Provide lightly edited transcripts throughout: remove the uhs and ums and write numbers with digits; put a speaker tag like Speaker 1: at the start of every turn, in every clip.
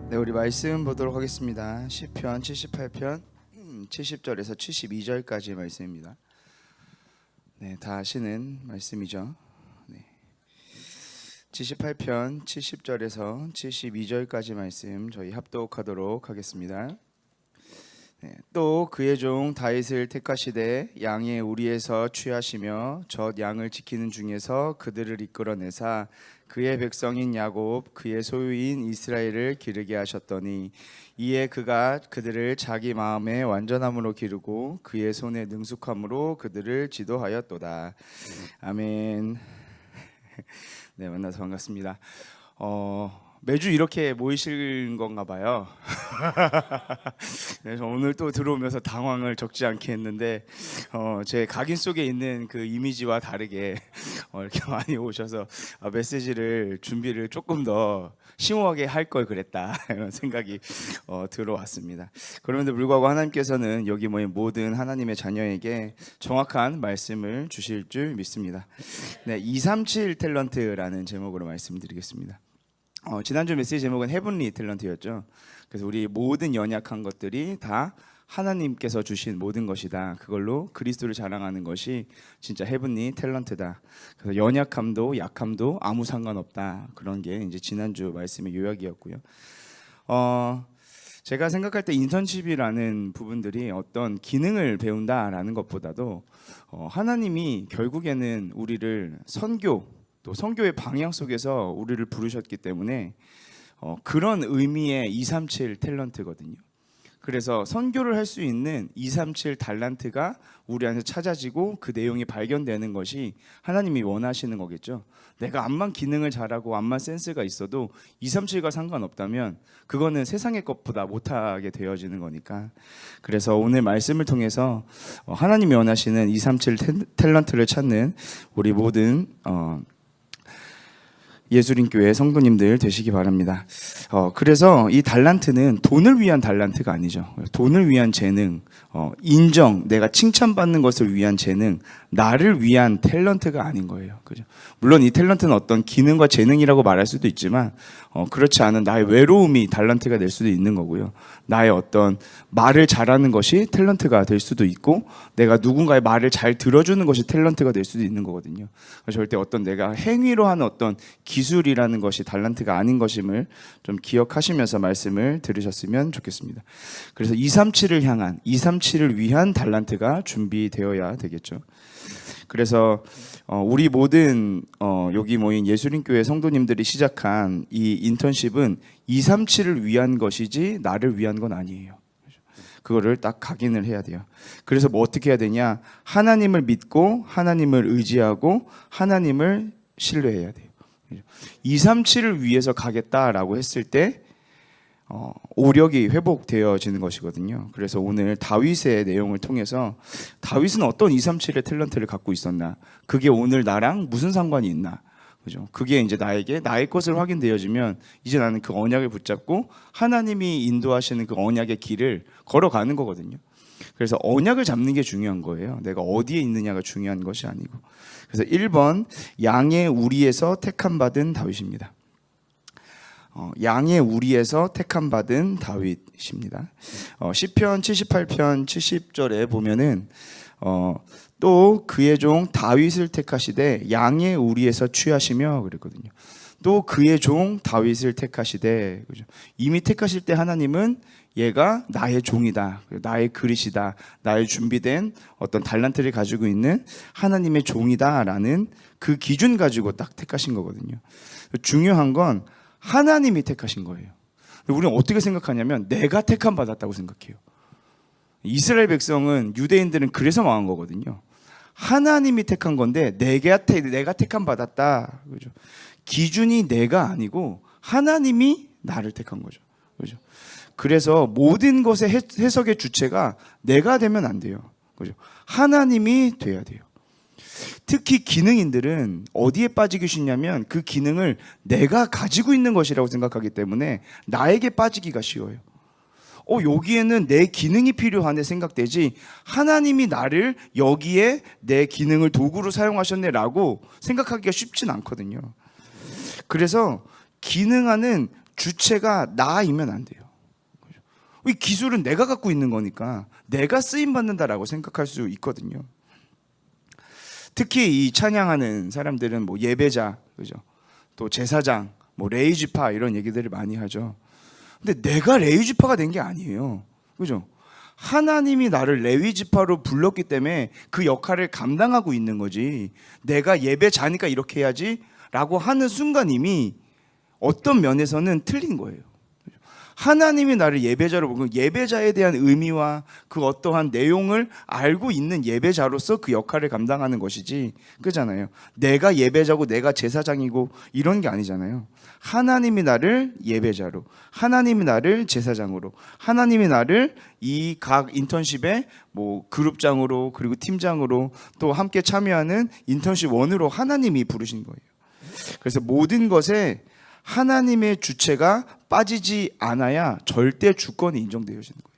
Speaker 1: 네, 우리 말씀 보도록 하겠습니다. 시편 78편 70절에서 72절까지의 말씀입니다. 네, 다 아시는 말씀이죠. 네. 78편 70절에서 72절까지 말씀 저희 합독하도록 하겠습니다. 네, 또 그의 종 다윗을 택하시되 양의 우리에서 취하시며 젖 양을 지키는 중에서 그들을 이끌어내사 그의 백성인 야곱 그의 소유인 이스라엘을 기르게 하셨더니 이에 그가 그들을 자기 마음의 완전함으로 기르고 그의 손의 능숙함으로 그들을 지도하였도다. 아멘. 네, 만나서 반갑습니다. 매주 이렇게 모이실 건가 봐요. 그래서 오늘 또 들어오면서 당황을 적지 않게 했는데 제 각인 속에 있는 그 이미지와 다르게 이렇게 많이 오셔서 메시지를 준비를 조금 더 심오하게 할 걸 그랬다 이런 생각이 들어왔습니다. 그럼에도 불구하고 하나님께서는 여기 모인 모든 하나님의 자녀에게 정확한 말씀을 주실 줄 믿습니다. 네, 237 탤런트라는 제목으로 말씀드리겠습니다. 지난주 메시지 제목은 헤븐리 탤런트였죠. 그래서 우리 모든 연약한 것들이 다 하나님께서 주신 모든 것이다. 그걸로 그리스도를 자랑하는 것이 진짜 헤븐리 탤런트다. 그래서 연약함도 약함도 아무 상관없다. 그런 게 이제 지난주 말씀의 요약이었고요. 제가 생각할 때 인턴십이라는 부분들이 어떤 기능을 배운다라는 것보다도 하나님이 결국에는 우리를 선교 또 선교의 방향 속에서 우리를 부르셨기 때문에 그런 의미의 237 탤런트거든요. 그래서 선교를 할 수 있는 237 달란트가 우리 안에서 찾아지고 그 내용이 발견되는 것이 하나님이 원하시는 거겠죠. 내가 암만 기능을 잘하고 암만 센스가 있어도 237과 상관없다면 그거는 세상의 것보다 못하게 되어지는 거니까. 그래서 오늘 말씀을 통해서 하나님이 원하시는 237 탤런트를 찾는 우리 모든 예수님교회 성도님들 되시기 바랍니다. 그래서 이 달란트는 돈을 위한 달란트가 아니죠. 돈을 위한 재능, 인정, 내가 칭찬받는 것을 위한 재능, 나를 위한 탤런트가 아닌 거예요. 그죠? 물론 이 탤런트는 어떤 기능과 재능이라고 말할 수도 있지만 그렇지 않은 나의 외로움이 달란트가 될 수도 있는 거고요. 나의 어떤 말을 잘하는 것이 탤런트가 될 수도 있고 내가 누군가의 말을 잘 들어주는 것이 탤런트가 될 수도 있는 거거든요. 절대 어떤 내가 행위로 하는 어떤 기술이라는 것이 달란트가 아닌 것임을 좀 기억하시면서 말씀을 들으셨으면 좋겠습니다. 그래서 237을 향한 237을 위한 달란트가 준비되어야 되겠죠. 그래서 우리 모든 여기 모인 예수님교회 성도님들이 시작한 이 인턴십은 237을 위한 것이지 나를 위한 건 아니에요. 그거를 딱 각인을 해야 돼요. 그래서 뭐 어떻게 해야 되냐? 하나님을 믿고 하나님을 의지하고 하나님을 신뢰해야 돼요. 237을 위해서 가겠다라고 했을 때 오력이 회복되어지는 것이거든요. 그래서 오늘 다윗의 내용을 통해서 다윗은 어떤 237의 탤런트를 갖고 있었나? 그게 오늘 나랑 무슨 상관이 있나? 그죠? 그게 이제 나에게 나의 것을 확인되어지면 이제 나는 그 언약을 붙잡고 하나님이 인도하시는 그 언약의 길을 걸어가는 거거든요. 그래서 언약을 잡는 게 중요한 거예요. 내가 어디에 있느냐가 중요한 것이 아니고. 그래서 1번 양의 우리에서 택함 받은 다윗입니다. 양의 우리에서 택함 받은 다윗입니다. 시편 78편 70절에 보면은 또 그의 종 다윗을 택하시되 양의 우리에서 취하시며 그랬거든요. 또 그의 종 다윗을 택하시되, 그죠? 이미 택하실 때 하나님은 얘가 나의 종이다, 나의 그릇이다, 나의 준비된 어떤 달란트를 가지고 있는 하나님의 종이다라는 그 기준 가지고 딱 택하신 거거든요. 중요한 건 하나님이 택하신 거예요. 우리는 어떻게 생각하냐면 내가 택함 받았다고 생각해요. 이스라엘 백성은, 유대인들은 그래서 망한 거거든요. 하나님이 택한 건데 내가 택함 받았다. 그죠? 기준이 내가 아니고 하나님이 나를 택한 거죠. 그죠? 그래서 모든 것의 해석의 주체가 내가 되면 안 돼요. 그죠? 하나님이 돼야 돼요. 특히 기능인들은 어디에 빠지기 쉽냐면 그 기능을 내가 가지고 있는 것이라고 생각하기 때문에 나에게 빠지기가 쉬워요. 여기에는 내 기능이 필요하네 생각되지 하나님이 나를 여기에 내 기능을 도구로 사용하셨네라고 생각하기가 쉽진 않거든요. 그래서 기능하는 주체가 나이면 안 돼요. 이 기술은 내가 갖고 있는 거니까 내가 쓰임 받는다라고 생각할 수 있거든요. 특히 이 찬양하는 사람들은 뭐 예배자, 그죠? 또 제사장, 뭐 레위지파 이런 얘기들을 많이 하죠. 근데 내가 레위지파가 된 게 아니에요. 그죠? 하나님이 나를 레위지파로 불렀기 때문에 그 역할을 감당하고 있는 거지. 내가 예배자니까 이렇게 해야지 라고 하는 순간 이미 어떤 면에서는 틀린 거예요. 하나님이 나를 예배자로 보고 예배자에 대한 의미와 그 어떠한 내용을 알고 있는 예배자로서 그 역할을 감당하는 것이지, 그잖아요. 내가 예배자고 내가 제사장이고 이런 게 아니잖아요. 하나님이 나를 예배자로, 하나님이 나를 제사장으로, 하나님이 나를 이 각 인턴십의 뭐 그룹장으로 그리고 팀장으로 또 함께 참여하는 인턴십원으로 하나님이 부르신 거예요. 그래서 모든 것에 하나님의 주체가 빠지지 않아야 절대 주권이 인정되어지는 거예요.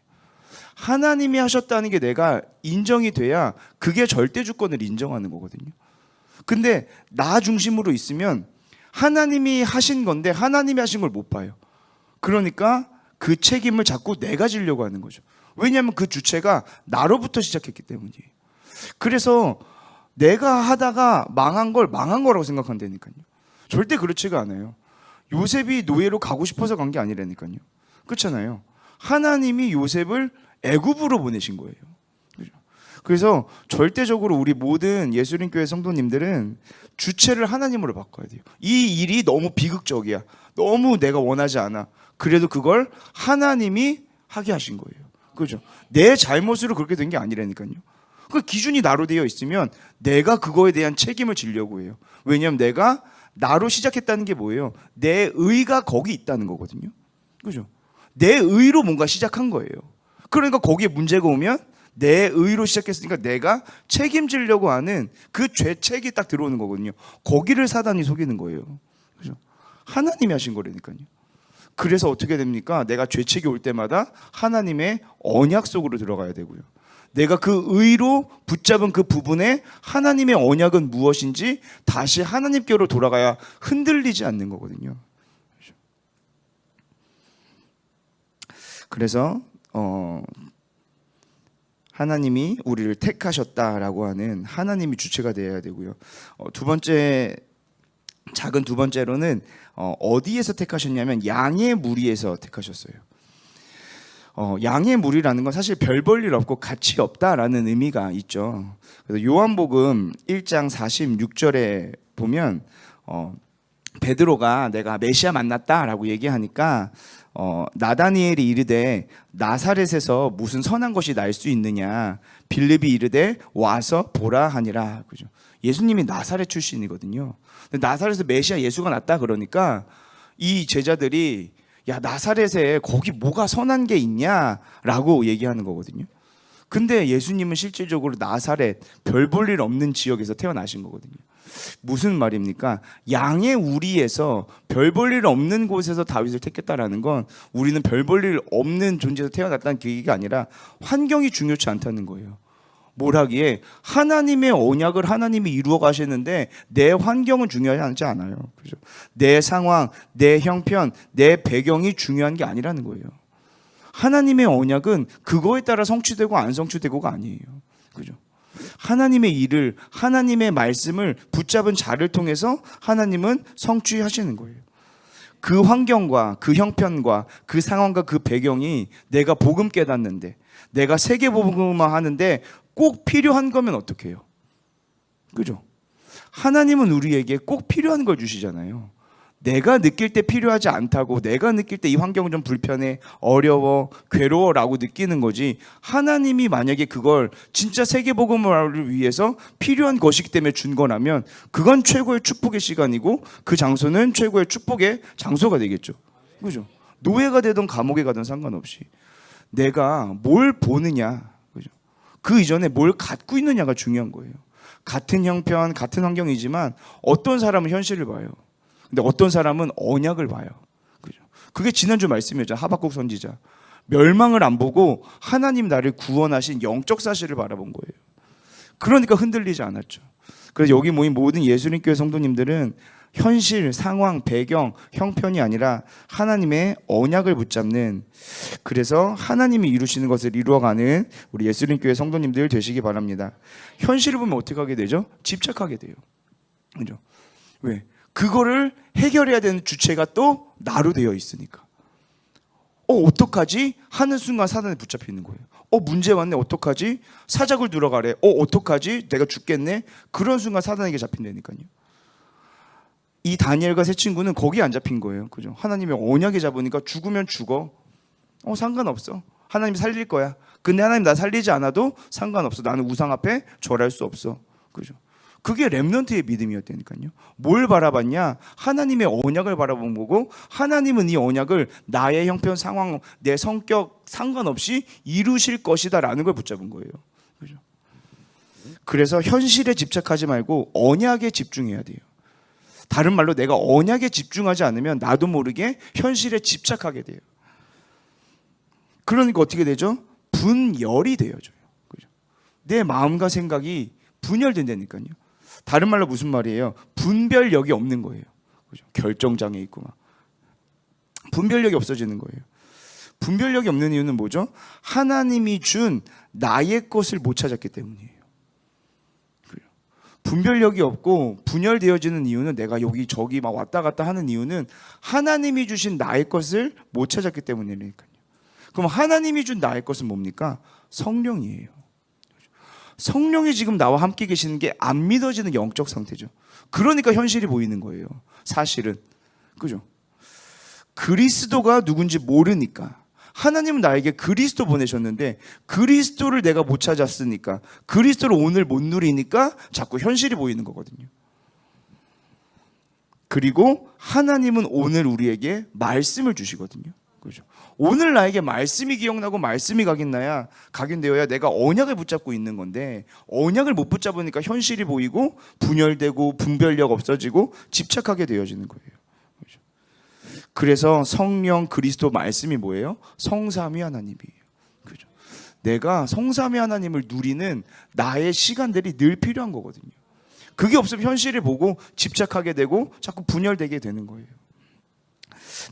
Speaker 1: 하나님이 하셨다는 게 내가 인정이 돼야 그게 절대 주권을 인정하는 거거든요. 근데 나 중심으로 있으면 하나님이 하신 건데 하나님이 하신 걸 못 봐요. 그러니까 그 책임을 자꾸 내가 지려고 하는 거죠. 왜냐하면 그 주체가 나로부터 시작했기 때문이에요. 그래서 내가 하다가 망한 걸 망한 거라고 생각한다니까요. 절대 그렇지가 않아요. 요셉이 노예로 가고 싶어서 간 게 아니라니까요. 그렇잖아요. 하나님이 요셉을 애굽으로 보내신 거예요. 그래서 절대적으로 우리 모든 예수님교회 성도님들은 주체를 하나님으로 바꿔야 돼요. 이 일이 너무 비극적이야. 너무 내가 원하지 않아. 그래도 그걸 하나님이 하게 하신 거예요. 그죠? 내 잘못으로 그렇게 된 게 아니라니까요. 그 기준이 나로 되어 있으면 내가 그거에 대한 책임을 지려고 해요. 왜냐하면 내가 나로 시작했다는 게 뭐예요? 내 의가 거기 있다는 거거든요. 그죠? 내 의로 뭔가 시작한 거예요. 그러니까 거기에 문제가 오면 내 의로 시작했으니까 내가 책임지려고 하는 그 죄책이 딱 들어오는 거거든요. 거기를 사단이 속이는 거예요. 그죠? 하나님이 하신 거라니까요. 그래서 어떻게 됩니까? 내가 죄책이 올 때마다 하나님의 언약 속으로 들어가야 되고요. 내가 그 의로 붙잡은 그 부분에 하나님의 언약은 무엇인지 다시 하나님께로 돌아가야 흔들리지 않는 거거든요. 그래서 하나님이 우리를 택하셨다라고 하는 하나님이 주체가 되어야 되고요. 작은 두 번째로는 어디에서 택하셨냐면 양의 무리에서 택하셨어요. 양의 무리라는 건 사실 별 볼 일 없고 가치 없다라는 의미가 있죠. 그래서 요한복음 1장 46절에 보면 베드로가 내가 메시아 만났다라고 얘기하니까 나다니엘이 이르되 나사렛에서 무슨 선한 것이 날 수 있느냐, 빌립이 이르되 와서 보라 하니라. 그죠? 예수님이 나사렛 출신이거든요. 근데 나사렛에서 메시아 예수가 났다 그러니까 이 제자들이 야, 나사렛에 거기 뭐가 선한 게 있냐라고 얘기하는 거거든요. 근데 예수님은 실질적으로 나사렛 별 볼 일 없는 지역에서 태어나신 거거든요. 무슨 말입니까? 양의 우리에서 별 볼 일 없는 곳에서 다윗을 택했다라는 건 우리는 별 볼 일 없는 존재에서 태어났다는 얘기가 아니라 환경이 중요치 않다는 거예요. 뭘 하기에 하나님의 언약을 하나님이 이루어 가시는데 내 환경은 중요하지 않아요. 그죠? 내 상황, 내 형편, 내 배경이 중요한 게 아니라는 거예요. 하나님의 언약은 그거에 따라 성취되고 안 성취되고가 아니에요. 그죠? 하나님의 일을, 하나님의 말씀을 붙잡은 자를 통해서 하나님은 성취하시는 거예요. 그 환경과 그 형편과 그 상황과 그 배경이 내가 복음 깨닫는데, 내가 세계 복음화 하는데 꼭 필요한 거면 어떡해요? 그죠? 하나님은 우리에게 꼭 필요한 걸 주시잖아요. 내가 느낄 때 필요하지 않다고, 내가 느낄 때 이 환경은 좀 불편해, 어려워, 괴로워라고 느끼는 거지, 하나님이 만약에 그걸 진짜 세계복음을 위해서 필요한 것이기 때문에 준 거라면 그건 최고의 축복의 시간이고 그 장소는 최고의 축복의 장소가 되겠죠. 그죠? 노예가 되든 감옥에 가든 상관없이 내가 뭘 보느냐, 그죠? 그 이전에 뭘 갖고 있느냐가 중요한 거예요. 같은 형편, 같은 환경이지만 어떤 사람은 현실을 봐요. 근데 어떤 사람은 언약을 봐요. 그죠? 그게 지난주 말씀이었죠. 하박국 선지자. 멸망을 안 보고 하나님 나를 구원하신 영적 사실을 바라본 거예요. 그러니까 흔들리지 않았죠. 그래서 여기 모인 모든 예수님교회 성도님들은 현실, 상황, 배경, 형편이 아니라 하나님의 언약을 붙잡는, 그래서 하나님이 이루시는 것을 이루어가는 우리 예수님교회 성도님들 되시기 바랍니다. 현실을 보면 어떻게 하게 되죠? 집착하게 돼요. 그죠? 왜? 그거를 해결해야 되는 주체가 또 나로 되어 있으니까. 어떡하지? 하는 순간 사단에 붙잡혀 있는 거예요. 문제 왔네. 어떡하지? 사작을 들어가래. 어떡하지? 내가 죽겠네. 그런 순간 사단에게 잡힌다니까요. 이 다니엘과 세 친구는 거기에 안 잡힌 거예요. 그죠? 하나님의 언약에 잡으니까 죽으면 죽어. 상관없어. 하나님 살릴 거야. 근데 하나님 나 살리지 않아도 상관없어. 나는 우상 앞에 절할 수 없어. 그죠? 그게 렘넌트의 믿음이었다니까요. 뭘 바라봤냐? 하나님의 언약을 바라본 거고, 하나님은 이 언약을 나의 형편, 상황, 내 성격 상관없이 이루실 것이다라는 걸 붙잡은 거예요. 그죠? 그래서 현실에 집착하지 말고 언약에 집중해야 돼요. 다른 말로 내가 언약에 집중하지 않으면 나도 모르게 현실에 집착하게 돼요. 그러니까 어떻게 되죠? 분열이 되어져요. 그죠? 내 마음과 생각이 분열된다니까요. 다른 말로 무슨 말이에요? 분별력이 없는 거예요. 그죠? 결정장애 있고 막 분별력이 없어지는 거예요. 분별력이 없는 이유는 뭐죠? 하나님이 준 나의 것을 못 찾았기 때문이에요. 분별력이 없고 분열되어지는 이유는, 내가 여기 저기 막 왔다 갔다 하는 이유는 하나님이 주신 나의 것을 못 찾았기 때문이니까요. 그럼 하나님이 준 나의 것은 뭡니까? 성령이에요. 성령이 지금 나와 함께 계시는 게 안 믿어지는 영적 상태죠. 그러니까 현실이 보이는 거예요. 사실은. 그죠? 그리스도가 누군지 모르니까. 하나님은 나에게 그리스도 보내셨는데 그리스도를 내가 못 찾았으니까, 그리스도를 오늘 못 누리니까 자꾸 현실이 보이는 거거든요. 그리고 하나님은 오늘 우리에게 말씀을 주시거든요. 그죠? 오늘 나에게 말씀이 기억나고 말씀이 각인되어야 내가 언약을 붙잡고 있는 건데, 언약을 못 붙잡으니까 현실이 보이고 분열되고 분별력 없어지고 집착하게 되어지는 거예요. 그죠? 그래서 성령, 그리스도 말씀이 뭐예요? 성삼위 하나님이에요. 그죠? 내가 성삼위 하나님을 누리는 나의 시간들이 늘 필요한 거거든요. 그게 없으면 현실을 보고 집착하게 되고 자꾸 분열되게 되는 거예요.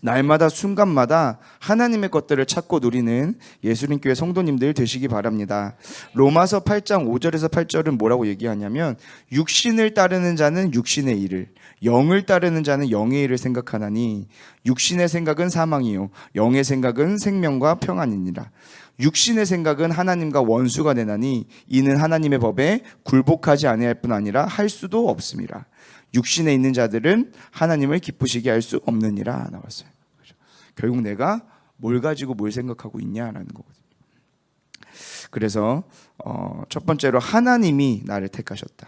Speaker 1: 날마다 순간마다 하나님의 것들을 찾고 누리는 예수님교회 성도님들 되시기 바랍니다. 로마서 8장 5절에서 8절은 뭐라고 얘기하냐면, 육신을 따르는 자는 육신의 일을, 영을 따르는 자는 영의 일을 생각하나니 육신의 생각은 사망이요 영의 생각은 생명과 평안이니라. 육신의 생각은 하나님과 원수가 되나니 이는 하나님의 법에 굴복하지 아니할 뿐 아니라 할 수도 없음이라. 육신에 있는 자들은 하나님을 기쁘시게 할 수 없느니라 나왔어요. 결국 내가 뭘 가지고 뭘 생각하고 있냐라는 거거든요. 그래서 첫 번째로 하나님이 나를 택하셨다.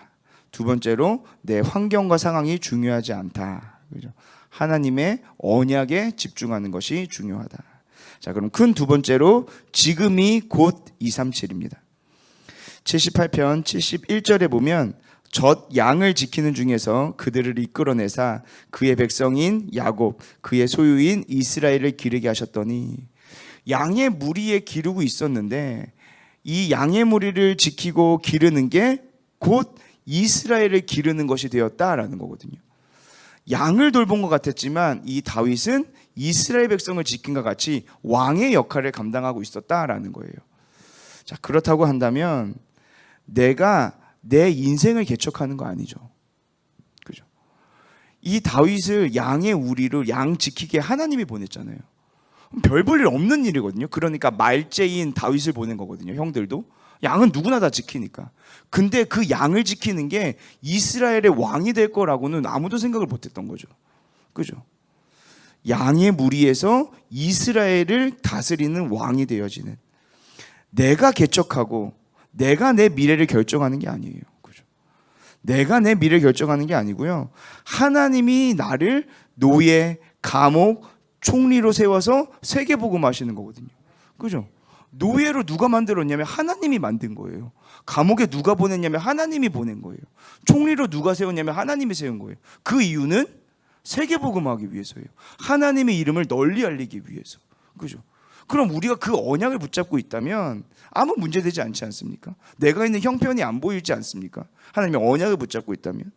Speaker 1: 두 번째로 내 환경과 상황이 중요하지 않다. 그죠? 하나님의 언약에 집중하는 것이 중요하다. 자, 그럼 큰 두 번째로 지금이 곧 237입니다. 78편 71절에 보면, 젖 양을 지키는 중에서 그들을 이끌어내사 그의 백성인 야곱, 그의 소유인 이스라엘을 기르게 하셨더니, 양의 무리에 기르고 있었는데 이 양의 무리를 지키고 기르는 게 곧 이스라엘을 기르는 것이 되었다라는 거거든요. 양을 돌본 것 같았지만 이 다윗은 이스라엘 백성을 지킨과 같이 왕의 역할을 감당하고 있었다라는 거예요. 자, 그렇다고 한다면 내가 내 인생을 개척하는 거 아니죠. 그죠? 이 다윗을 양의 우리를 양 지키게 하나님이 보냈잖아요. 별 볼 일 없는 일이거든요. 그러니까 말제인 다윗을 보낸 거거든요. 형들도. 양은 누구나 다 지키니까. 근데 그 양을 지키는 게 이스라엘의 왕이 될 거라고는 아무도 생각을 못했던 거죠. 그죠? 양의 무리에서 이스라엘을 다스리는 왕이 되어지는, 내가 개척하고 내가 내 미래를 결정하는 게 아니에요. 그죠? 내가 내 미래를 결정하는 게 아니고요. 하나님이 나를 노예, 감옥, 총리로 세워서 세계복음하시는 거거든요. 그죠? 노예로 누가 만들었냐면 하나님이 만든 거예요. 감옥에 누가 보냈냐면 하나님이 보낸 거예요. 총리로 누가 세웠냐면 하나님이 세운 거예요. 그 이유는 세계복음하기 위해서예요. 하나님의 이름을 널리 알리기 위해서. 그죠? 그럼 우리가 그 언약을 붙잡고 있다면 아무 문제되지 않지 않습니까? 내가 있는 형편이 안 보이지 않습니까? 하나님의 언약을 붙잡고 있다면.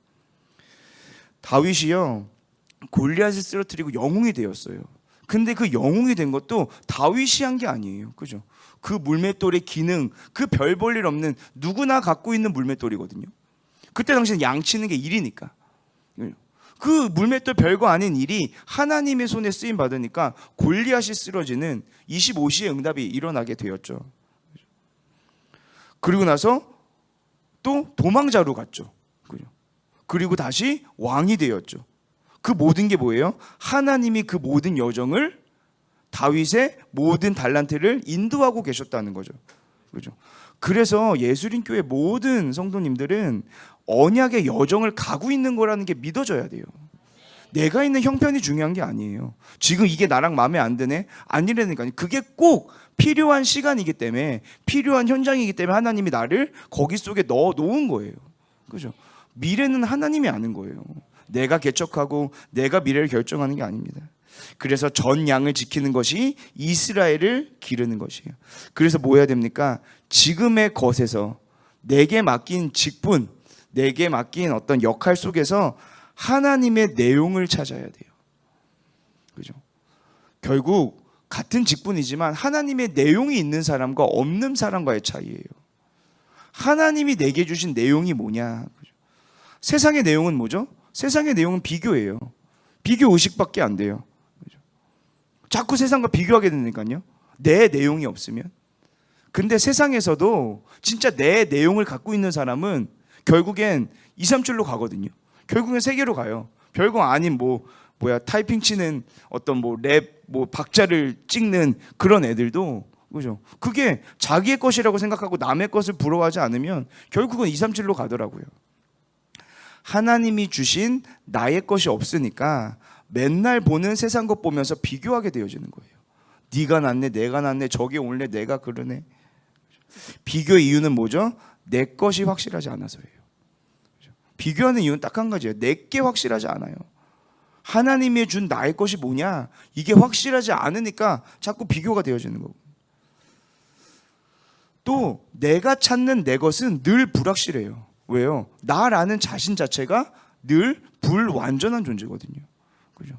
Speaker 1: 다윗이요 골리앗을 쓰러뜨리고 영웅이 되었어요. 근데 그 영웅이 된 것도 다윗이 한 게 아니에요. 그죠? 그 물맷돌의 기능, 그 별 볼 일 없는 누구나 갖고 있는 물맷돌이거든요. 그때 당시는 양치는 게 일이니까. 그 물맷돌 별거 아닌 일이 하나님의 손에 쓰임 받으니까 골리앗이 쓰러지는 25시의 응답이 일어나게 되었죠. 그리고 나서 또 도망자로 갔죠. 그리고 다시 왕이 되었죠. 그 모든 게 뭐예요? 하나님이 그 모든 여정을 다윗의 모든 달란트를 인도하고 계셨다는 거죠. 그죠? 그래서 예수님교회 모든 성도님들은 언약의 여정을 가고 있는 거라는 게 믿어져야 돼요. 내가 있는 형편이 중요한 게 아니에요. 지금 이게 나랑 마음에 안 드네? 아니라니까요. 그게 꼭 필요한 시간이기 때문에, 필요한 현장이기 때문에 하나님이 나를 거기 속에 넣어 놓은 거예요. 그죠? 미래는 하나님이 아는 거예요. 내가 개척하고 내가 미래를 결정하는 게 아닙니다. 그래서 전 양을 지키는 것이 이스라엘을 기르는 것이에요. 그래서 뭐 해야 됩니까? 지금의 것에서 내게 맡긴 직분, 내게 맡긴 어떤 역할 속에서 하나님의 내용을 찾아야 돼요. 그죠? 결국 같은 직분이지만 하나님의 내용이 있는 사람과 없는 사람과의 차이예요. 하나님이 내게 주신 내용이 뭐냐? 그죠? 세상의 내용은 뭐죠? 세상의 내용은 비교예요. 비교 의식밖에 안 돼요. 그죠? 자꾸 세상과 비교하게 되니까요. 내 내용이 없으면. 근데 세상에서도 진짜 내 내용을 갖고 있는 사람은 결국엔 2, 3줄로 가거든요. 결국엔 세계로 가요. 별거 아닌 타이핑 치는 어떤 랩 박자를 찍는 그런 애들도 그죠? 그게 자기의 것이라고 생각하고 남의 것을 부러워하지 않으면 결국은 2, 3줄로 가더라고요. 하나님이 주신 나의 것이 없으니까 맨날 보는 세상 것 보면서 비교하게 되어지는 거예요. 네가 낫네, 내가 낫네, 저게 옳네, 내가 그러네. 비교의 이유는 뭐죠? 내 것이 확실하지 않아서예요. 비교하는 이유는 딱 한 가지예요. 내게 확실하지 않아요. 하나님이 준 나의 것이 뭐냐? 이게 확실하지 않으니까 자꾸 비교가 되어지는 거고. 또 내가 찾는 내 것은 늘 불확실해요. 왜요? 나라는 자신 자체가 늘 불완전한 존재거든요. 그죠?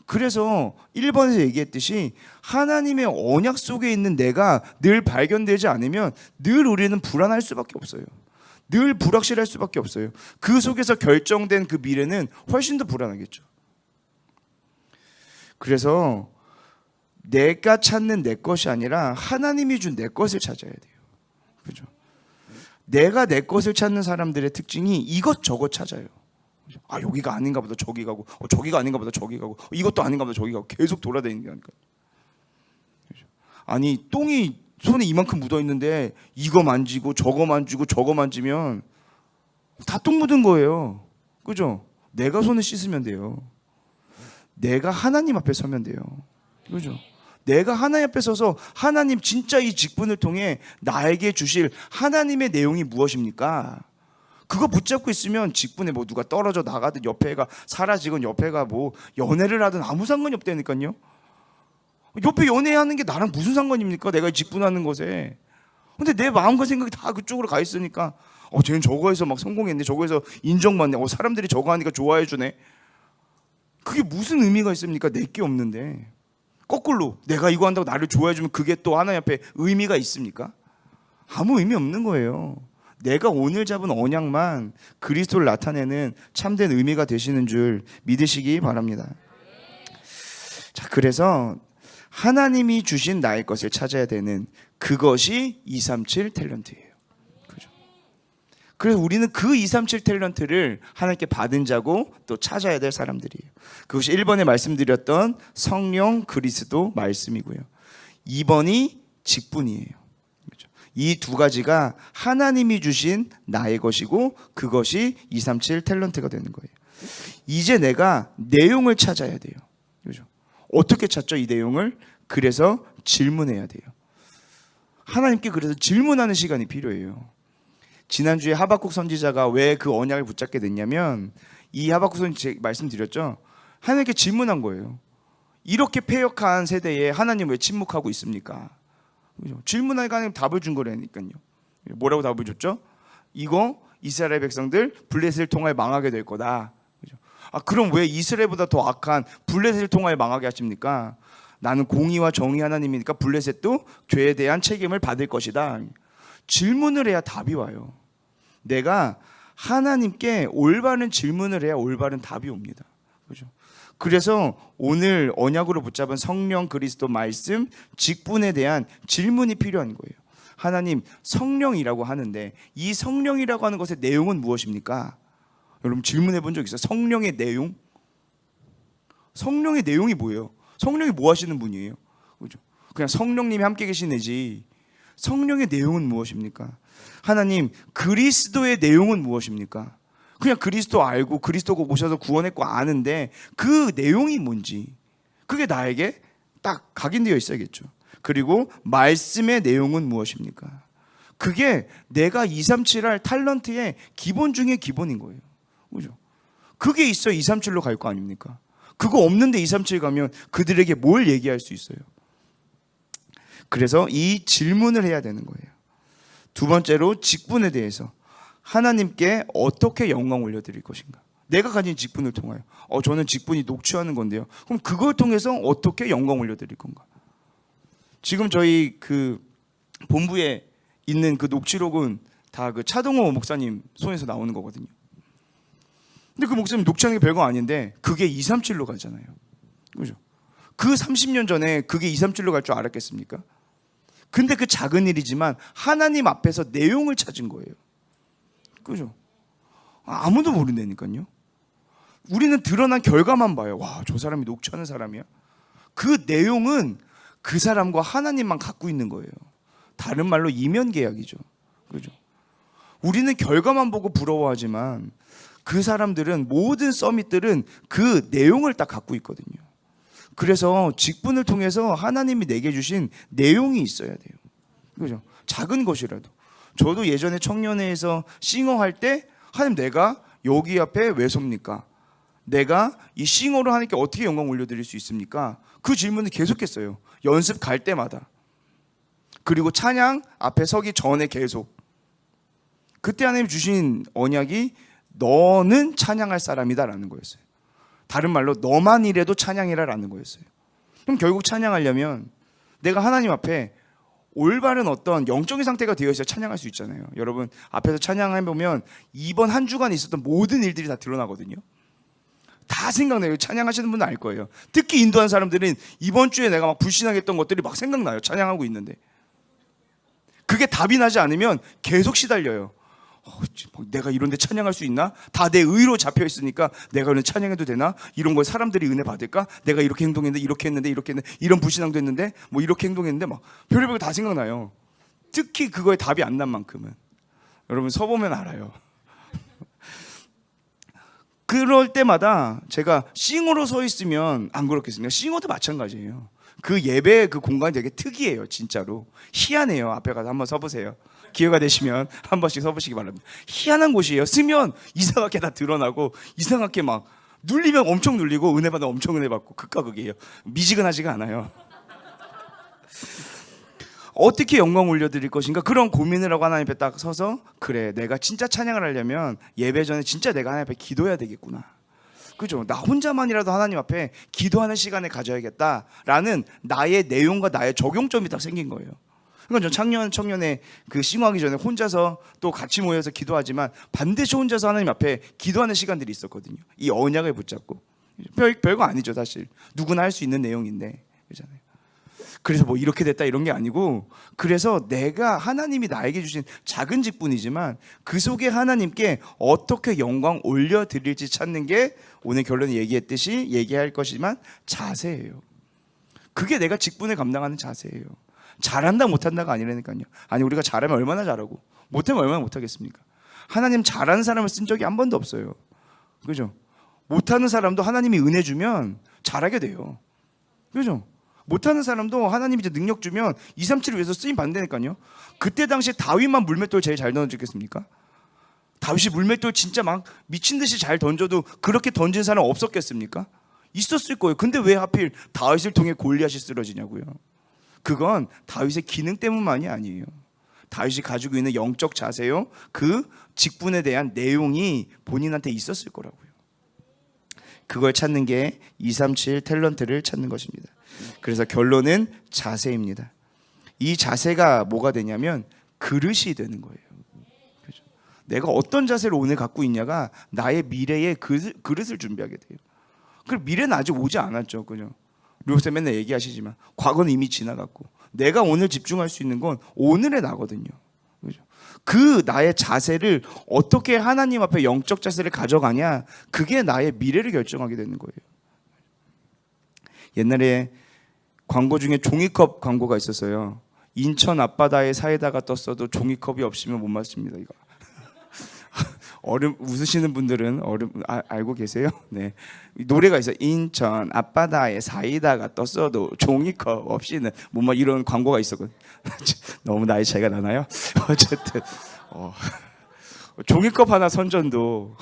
Speaker 1: 그래서 1번에서 얘기했듯이 하나님의 언약 속에 있는 내가 늘 발견되지 않으면 늘 우리는 불안할 수밖에 없어요. 늘 불확실할 수밖에 없어요. 그 속에서 결정된 그 미래는 훨씬 더 불안하겠죠. 그래서 내가 찾는 내 것이 아니라 하나님이 준 내 것을 찾아야 돼요. 그죠? 내가 내 것을 찾는 사람들의 특징이 이것저것 찾아요. 아, 여기가 아닌가 보다 저기 가고, 저기가 아닌가 보다 저기 가고, 이것도 아닌가 보다 저기 가고, 계속 돌아다니는 게 아닐까. 아니, 똥이 손에 이만큼 묻어 있는데 이거 만지고 저거 만지고 저거 만지면 다 똥 묻은 거예요. 그죠? 내가 손을 씻으면 돼요. 내가 하나님 앞에 서면 돼요. 그죠? 내가 하나님 앞에 서서 하나님 진짜 이 직분을 통해 나에게 주실 하나님의 내용이 무엇입니까? 그거 붙잡고 있으면 직분에 누가 떨어져 나가든 옆에가 사라지건 옆에가 연애를 하든 아무 상관이 없다니까요. 옆에 연애하는 게 나랑 무슨 상관입니까? 내가 직분하는 것에. 근데 내 마음과 생각이 다 그쪽으로 가 있으니까 쟤는 저거에서 막 성공했네, 저거에서 인정받네, 사람들이 저거 하니까 좋아해 주네. 그게 무슨 의미가 있습니까? 내게 없는데. 거꾸로 내가 이거 한다고 나를 좋아해 주면 그게 또 하나님 앞에 의미가 있습니까? 아무 의미 없는 거예요. 내가 오늘 잡은 언약만 그리스도를 나타내는 참된 의미가 되시는 줄 믿으시기 바랍니다. 자, 그래서 하나님이 주신 나의 것을 찾아야 되는 그것이 237 탤런트예요. 그죠? 그래서 우리는 그 237 탤런트를 하나님께 받은 자고 또 찾아야 될 사람들이에요. 그것이 1번에 말씀드렸던 성령 그리스도 말씀이고요. 2번이 직분이에요. 그죠? 이 두 가지가 하나님이 주신 나의 것이고 그것이 237 탤런트가 되는 거예요. 이제 내가 내용을 찾아야 돼요. 그죠? 어떻게 찾죠, 이 내용을? 그래서 질문해야 돼요. 하나님께 그래서 질문하는 시간이 필요해요. 지난주에 하박국 선지자가 왜 그 언약을 붙잡게 됐냐면, 이 하박국 선지자 말씀드렸죠. 하나님께 질문한 거예요. 이렇게 패역한 세대에 하나님 왜 침묵하고 있습니까? 그죠? 질문하니까 하나님 답을 준 거라니까요. 뭐라고 답을 줬죠? 이거 이스라엘 백성들 블레셋을 통하여 망하게 될 거다. 그죠? 그럼 왜 이스라엘보다 더 악한 블레셋을 통하여 망하게 하십니까? 나는 공의와 정의 하나님이니까 블레셋도 죄에 대한 책임을 받을 것이다. 질문을 해야 답이 와요. 내가 하나님께 올바른 질문을 해야 올바른 답이 옵니다. 그죠? 그래서 오늘 언약으로 붙잡은 성령, 그리스도, 말씀, 직분에 대한 질문이 필요한 거예요. 하나님, 성령이라고 하는데 이 성령이라고 하는 것의 내용은 무엇입니까? 여러분 질문해 본 적 있어요? 성령의 내용? 성령의 내용이 뭐예요? 성령이 뭐 하시는 분이에요? 그죠? 그냥 성령님이 함께 계시네지. 성령의 내용은 무엇입니까? 하나님, 그리스도의 내용은 무엇입니까? 그냥 그리스도 알고 그리스도가 오셔서 구원했고 아는데 그 내용이 뭔지 그게 나에게 딱 각인되어 있어야겠죠. 그리고 말씀의 내용은 무엇입니까? 그게 내가 237할 탤런트의 기본 중에 기본인 거예요. 그죠? 그게 있어야 237로 갈 거 아닙니까? 그거 없는데 237 가면 그들에게 뭘 얘기할 수 있어요? 그래서 이 질문을 해야 되는 거예요. 두 번째로 직분에 대해서 하나님께 어떻게 영광 올려드릴 것인가? 내가 가진 직분을 통하여 저는 직분이 녹취하는 건데요. 그럼 그걸 통해서 어떻게 영광 올려드릴 건가? 지금 저희 그 본부에 있는 그 녹취록은 다 그 차동호 목사님 손에서 나오는 거거든요. 근데 그 목사님 녹취하는 게 별거 아닌데 그게 237로 가잖아요. 그죠? 그 30년 전에 그게 237로 갈 줄 알았겠습니까? 근데 그 작은 일이지만 하나님 앞에서 내용을 찾은 거예요. 그죠? 아무도 모른다니까요. 우리는 드러난 결과만 봐요. 와, 저 사람이 녹취하는 사람이야. 그 내용은 그 사람과 하나님만 갖고 있는 거예요. 다른 말로 이면 계약이죠. 그죠? 우리는 결과만 보고 부러워하지만 그 사람들은 모든 서밋들은 그 내용을 딱 갖고 있거든요. 그래서 직분을 통해서 하나님이 내게 주신 내용이 있어야 돼요. 그죠? 작은 것이라도. 저도 예전에 청년회에서 싱어할 때 하나님 내가 여기 앞에 왜 섭니까? 내가 이 싱어로 하나님께 어떻게 영광 올려드릴 수 있습니까? 그 질문을 계속했어요. 연습 갈 때마다. 그리고 찬양 앞에 서기 전에 계속. 그때 하나님 주신 언약이 너는 찬양할 사람이다 라는 거였어요. 다른 말로 너만 이래도 찬양이라 라는 거였어요. 그럼 결국 찬양하려면 내가 하나님 앞에 올바른 어떤 영적인 상태가 되어 있어야 찬양할 수 있잖아요. 여러분 앞에서 찬양해보면 이번 한 주간 있었던 모든 일들이 다 드러나거든요. 다 생각나요. 찬양하시는 분은 알 거예요. 특히 인도한 사람들은 이번 주에 내가 막 불신하게 했던 것들이 막 생각나요. 찬양하고 있는데 그게 답이 나지 않으면 계속 시달려요. 내가 이런 데 찬양할 수 있나? 다 내 의로 잡혀 있으니까 내가 이런 찬양해도 되나? 이런 걸 사람들이 은혜 받을까? 내가 이렇게 행동했는데 이렇게 했는데 이렇게 했는데 이런 불신앙도 했는데 뭐 이렇게 행동했는데 막 별의별 거 다 생각나요. 특히 그거에 답이 안 난 만큼은 여러분 서보면 알아요. 그럴 때마다 제가 싱어로 서 있으면 안 그렇겠습니까? 싱어도 마찬가지예요. 그 예배 그 공간이 되게 특이해요. 진짜로 희한해요. 앞에 가서 한번 서보세요. 기회가 되시면 한 번씩 서보시기 바랍니다. 희한한 곳이에요. 쓰면 이상하게 다 드러나고 이상하게 막 눌리면 엄청 눌리고 은혜 받으면 엄청 은혜 받고 극과 극이에요. 미지근하지가 않아요. 어떻게 영광 올려드릴 것인가 그런 고민을 하고 하나님 앞에 딱 서서 그래 내가 진짜 찬양을 하려면 예배 전에 진짜 내가 하나님 앞에 기도해야 되겠구나. 그죠? 나 혼자만이라도 하나님 앞에 기도하는 시간을 가져야겠다라는 나의 내용과 나의 적용점이 딱 생긴 거예요. 그러니까 전 청년에 그 싱어하기 전에 혼자서 또 같이 모여서 기도하지만 반드시 혼자서 하나님 앞에 기도하는 시간들이 있었거든요. 이 언약을 붙잡고 별거 아니죠 사실. 누구나 할 수 있는 내용인데 그렇잖아요. 그래서 뭐 이렇게 됐다 이런 게 아니고 그래서 내가 하나님이 나에게 주신 작은 직분이지만 그 속에 하나님께 어떻게 영광 올려드릴지 찾는 게 오늘 결론에 얘기했듯이 얘기할 것이지만 자세예요. 그게 내가 직분을 감당하는 자세예요. 잘한다 못한다가 아니라니까요. 아니 우리가 잘하면 얼마나 잘하고 못하면 얼마나 못하겠습니까? 하나님 잘하는 사람을 쓴 적이 한 번도 없어요. 그죠? 못하는 사람도 하나님이 은혜 주면 잘하게 돼요. 그죠? 못하는 사람도 하나님이 이제 능력 주면 237을 위해서 쓰임 받는다니까요. 그때 당시에 다윗만 물맷돌 제일 잘 던졌겠습니까? 다윗이 물맷돌 진짜 막 미친 듯이 잘 던져도 그렇게 던진 사람 없었겠습니까? 있었을 거예요. 근데 왜 하필 다윗을 통해 골리앗이 쓰러지냐고요. 그건 다윗의 기능 때문만이 아니에요. 다윗이 가지고 있는 영적 자세요. 그 직분에 대한 내용이 본인한테 있었을 거라고요. 그걸 찾는 게 237 탤런트를 찾는 것입니다. 그래서 결론은 자세입니다. 이 자세가 뭐가 되냐면 그릇이 되는 거예요. 그렇죠? 내가 어떤 자세를 오늘 갖고 있냐가 나의 미래의 그릇을 준비하게 돼요. 그럼 미래는 아직 오지 않았죠. 그죠? 요새 맨날 얘기하시지만 과거는 이미 지나갔고 내가 오늘 집중할 수 있는 건 오늘의 나거든요. 그죠? 그 나의 자세를 어떻게 하나님 앞에 영적 자세를 가져가냐, 그게 나의 미래를 결정하게 되는 거예요. 옛날에 광고 중에 종이컵 광고가 있었어요. 인천 앞바다에 사이다가 떴어도 종이컵이 없으면 못 마십니다. 이거. 얼음 웃으시는 분들은 알고 계세요? 네, 노래가 있어요. 인천 앞바다에 사이다가 떴어도 종이컵 없이는 못 마, 이런 광고가 있었거든요. 너무 나이 차이가 나나요? 어쨌든 종이컵 하나 선전도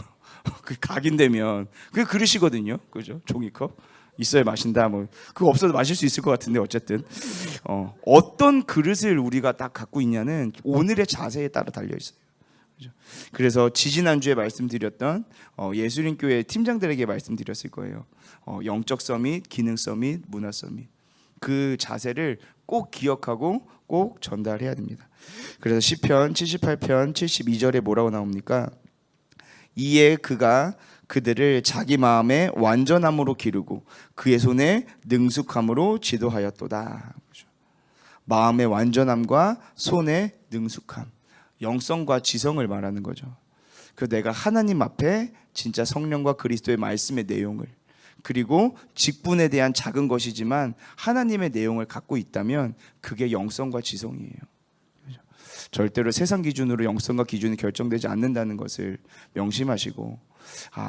Speaker 1: 그 각인되면 그게 그릇이거든요. 그죠? 종이컵 있어야 마신다. 뭐 그거 없어도 마실 수 있을 것 같은데 어쨌든 어떤 그릇을 우리가 딱 갖고 있냐는 오늘의 자세에 따라 달려 있어요. 그래서 지지난주에 말씀드렸던 예수님교회 팀장들에게 말씀드렸을 거예요. 영적 서밋, 기능 서밋, 문화 서밋, 그 자세를 꼭 기억하고 꼭 전달해야 됩니다. 그래서 시편 78편 72절에 뭐라고 나옵니까? 이에 그가 그들을 자기 마음의 완전함으로 기르고 그의 손에 능숙함으로 지도하였도다. 마음의 완전함과 손의 능숙함, 영성과 지성을 말하는 거죠. 그 내가 하나님 앞에 진짜 성령과 그리스도의 말씀의 내용을, 그리고 직분에 대한 작은 것이지만 하나님의 내용을 갖고 있다면 그게 영성과 지성이에요. 절대로 세상 기준으로 영성과 기준이 결정되지 않는다는 것을 명심하시고,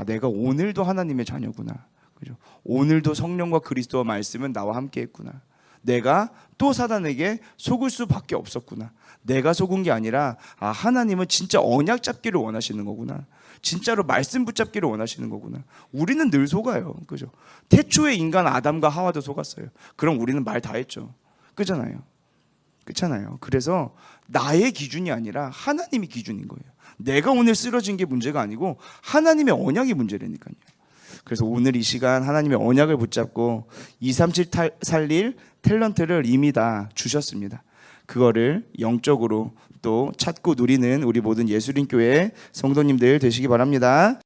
Speaker 1: 내가 오늘도 하나님의 자녀구나. 그죠? 오늘도 성령과 그리스도와 말씀은 나와 함께 했구나. 내가 또 사단에게 속을 수밖에 없었구나. 내가 속은 게 아니라 하나님은 진짜 언약 잡기를 원하시는 거구나. 진짜로 말씀 붙잡기를 원하시는 거구나. 우리는 늘 속아요. 그죠? 태초의 인간 아담과 하와도 속았어요. 그럼 우리는 말 다 했죠. 그렇잖아요. 그래서 나의 기준이 아니라 하나님이 기준인 거예요. 내가 오늘 쓰러진 게 문제가 아니고 하나님의 언약이 문제라니까요. 그래서 오늘 이 시간 하나님의 언약을 붙잡고 237 살릴 탤런트를 이미 다 주셨습니다. 그거를 영적으로 또 찾고 누리는 우리 모든 예수님교회 성도님들 되시기 바랍니다.